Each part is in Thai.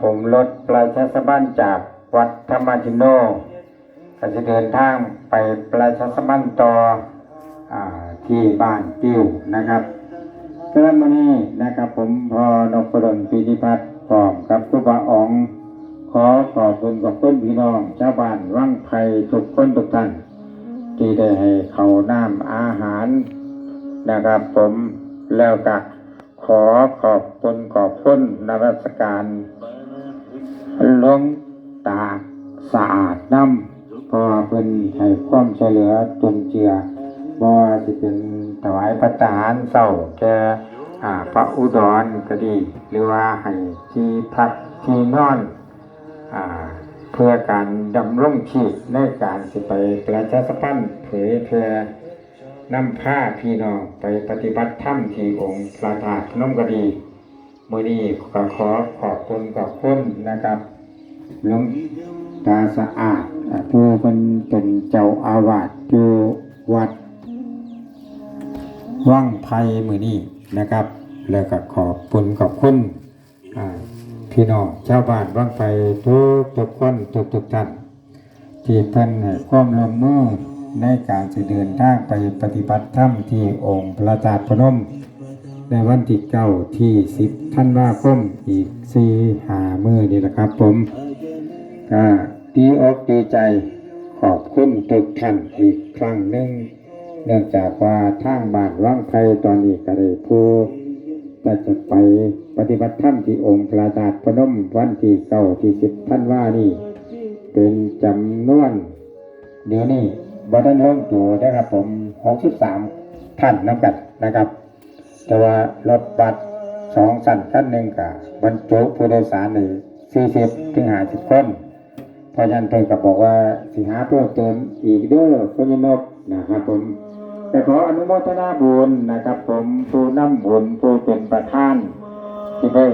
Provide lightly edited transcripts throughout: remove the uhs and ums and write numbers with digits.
ผมรถประชาสัมพันธ์จากวัดธรรมจิโนก็จะเดินทางไปประชาสัมพันธ์ต่อที่บ้านติ้วนะครับเรื่องวันนี้นะครับผมพอนพดลปิติพัฒน์พร้อมกับครูบาอ๋องขอขอบคุณกับต้นพี่น้องชาวบ้านวังไผ่ทุกคนทุกท่านที่ได้ให้เขาน้ำอาหารนะครับผมแล้วก็ขอขอบคุณนมัสการหลวงตาสะอาดน้ำพอเป็นให้ความช่วยเหลือจุนเจือบ่จะเป็นถวายพระทหารเศร้าแก่พระอุดรก็ดีหรือว่าให้ที่พักที่นอนเพื่อการดำรงชีพในการสิไปประชาสัมพันธ์เผยแพร่นำผ้าพี่น้องไปปฏิบัติธรรมที่องค์พระธาตุพนมก็ดีมื้อนี้ก็ขอขอบคุณนะครับหลวงตาสะอาดผู้เป็นเจ้าอาวาสอยู่วัดวังไผ่มื้อนี้นะครับแล้วก็ขอบคุณพี่น้องชาวบ้านวังไผ่ทุกคนทุกท่านที่เพิ่นให้ความร่วมมือในการจะเดินทางไปปฏิบัติธรรมที่องค์พระธาตุพนมในวันที่9ที่10ธันวาคมอีก4-5 มื้อนี่แหละครับผมก็ดีอกดีใจขอบคุณทุกท่านอีกครั้งหนึ่งเนื่องจากว่าทางบ้านวังไผ่ตอนนี้ก็ได้ผู้จะไปปฏิบัติธรรมที่องค์พระธาตุพนมวันที่9ที่10ธันวานี่เป็นจำนวนเดี๋ยวนี้บ่ได้ลงตัวนะครับผม63ท่านนับกันนะครับแต่ว่ารถบัส2ชั้นคันหนึ่งกับบรรจุผู้โดยสารใน40-50 คนเพราะฉะนั้นเพิ่นก็บอกว่าสิหาเพิ่มเติมอีกเด้อคุณยนบนะครับผมแต่ขออนุโมทนาบุญนะครับผมผู้นำบุญผู้เป็นประธานที่ได้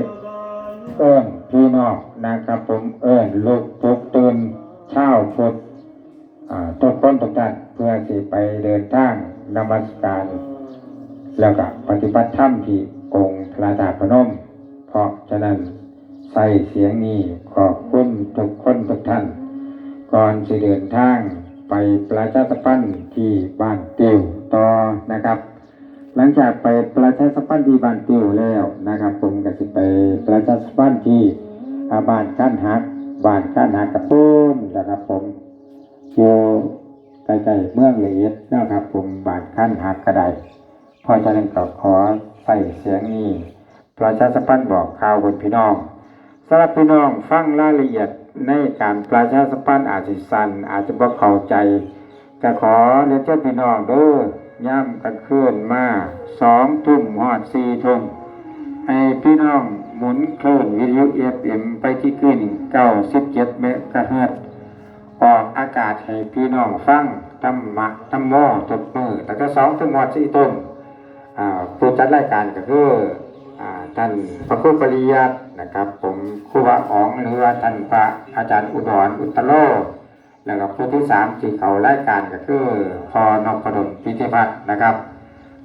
พี่น้องนะครับผมลูกทุกตื่นเช้าพุทธทุกคนทุกท่านเพื่อที่ไปเดินทางนมัสการแล้วก็ปฏิบัติธรรมที่องค์พระธาตุพนมเพราะฉะนั้นใส่เสียงนี้ขอบคุณทุกคนทุกท่านก่อนจะเดินทางไปประชาสัมพันธ์ที่บ้านติ้วต่อนะครับหลังจากไปประชาสัมพันธ์ที่บ้านติ้วแล้วนะครับผมก็จะไปประชาสัมพันธ์ที่บ้านก้านหักกระปุ้นนะครับผมอยู่ใกล้ๆเมืองละเอียดนะครับผมบ้านก้านหักกระไดเพราะฉะนั้นก็ขอใส่เสียงนี้ประชาสัมพันธ์บอกข่าวบนพี่น้องสำหรับพี่น้องฟังรายละเอียดในการประชาสัมพันธ์อาจจะสั้นอาจจะบ่เข้าใจก็ขอเรียนเชิญพี่น้องเด้อย่ำกันคืนมา2 ทุ่มฮอด4 ทุ่มให้พี่น้องหมุนคลื่นวิทยุ FM ไปที่คลื่น97 เมกะเฮิรตซ์ออกอากาศให้พี่น้องฟังธรรมโมทุกมื้อตั้งแต่2 ทุ่มฮอด4 ทุ่มผู้จัดรายการก็คือท่านพระครูปริยัตินะครับผมครูบาอ๋องหรือว่าท่านพระอาจารย์อุดรอุตโลแล้วก็ผู้ที่3ที่เขารายการก็คือพอนพดลปิติพัฒน์นะครับ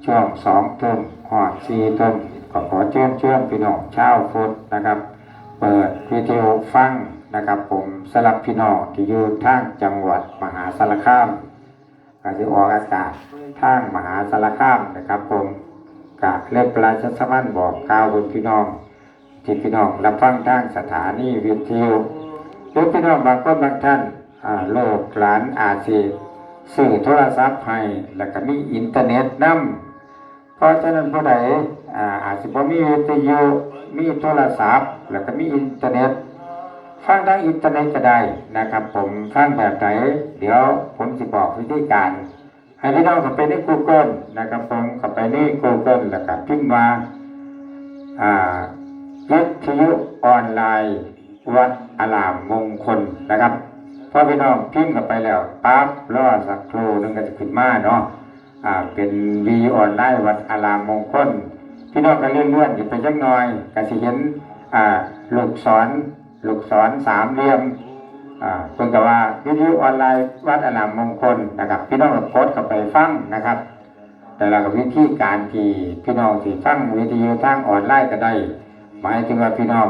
ช่วง2 ทุ่มฮอด4 ทุ่มก็ขอเชิญพี่น้องชาวพุทธนะครับเปิดวิทยุฟังนะครับผมสำหรับพี่น้องที่อยู่ทางจังหวัดมหาสารคามก็จะออกอากาศทางมหาสารคามนะครับผมก็เล่นประชาสัมพันธ์บอกข่าวบนพี่น้องที่พี่น้องรับฟังทางสถานีวิทยุหรือพี่น้องบางคนบางท่านโลกหลานอาชีซื้อโทรศัพท์ให้แล้วก็มีอินเทอร์เน็ตนำเพราะฉะนั้นผู้ใดอาจจะบ่มีวิทยุมีโทรศัพท์แล้วก็มีอินเทอร์เน็ตฟังทางอินเทอร์เน็ตก็ได้นะครับผมฟังแบบไหนเดี๋ยวผมจะบอกวิธีการให้พี่น้องเข้าไปใน Google นะครับผมเข้าไปใน Google แล้วก็พิมพ์ว่าวิทยุออนไลน์วัดอารามมงคลนะครับพอพี่น้องพิมพ์เข้าไปแล้วปั๊บรอสักครู่นึงก็จะขึ้นมาเนาะเป็นวีออนไลน์วัดอารามมงคลพี่น้องก็เลื่อนๆอยู่ไปจักหน่อยก็สิเห็นลูกศร3 เหลี่ยมเพิ่นก็ว่าวิทยุออนไลน์วัดอารามมงคลนะครับพี่น้องก็โพสต์เข้าไปฟังนะครับแต่ละวิธีการที่พี่น้องสิฟังวิทยุทางออนไลน์ก็ได้ หมายถึงว่าพี่น้อง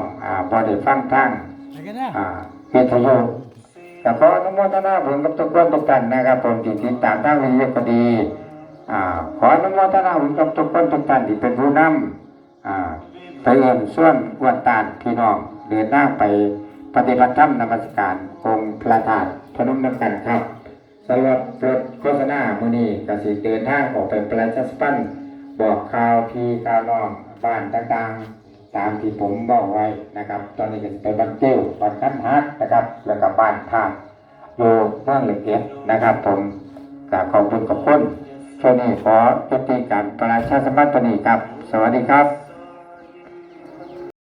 พอได้ฟังทางวิทยุแต่ขออนุโมทนาบุญกับทุกคนทุกท่านนะครับผมที่ติดตามทางวิทยุก็ดีขออนุโมทนาบุญกับทุกคนทุกท่านที่เป็นผู้นำไปเอิญส่วนกวนตานพี่น้องเดินหน้าไปปฏิบัติธรรมนมัสการองค์พระธาตุพนมน้ำกันครับสำหรับรถโฆษณามื้อนี้ก็สิเดินทางออกไปประชาสัมพันธ์บอกข่าวพี่ข่าวน้องบ้านต่างๆตามที่ผมบอกไว้นะครับ ตอนนี้ก็ไปบ้านเตี้ยวบ้านคันฮักนะครับแล้วก็บ้านท่าอยู่เมืองเหล็กเอ็ดนะครับผมก็ขอบคุณกับคนช่วงนี้ขอยุติการประชาสัมพันธ์ตัวนี้ครับสวัสดีครับ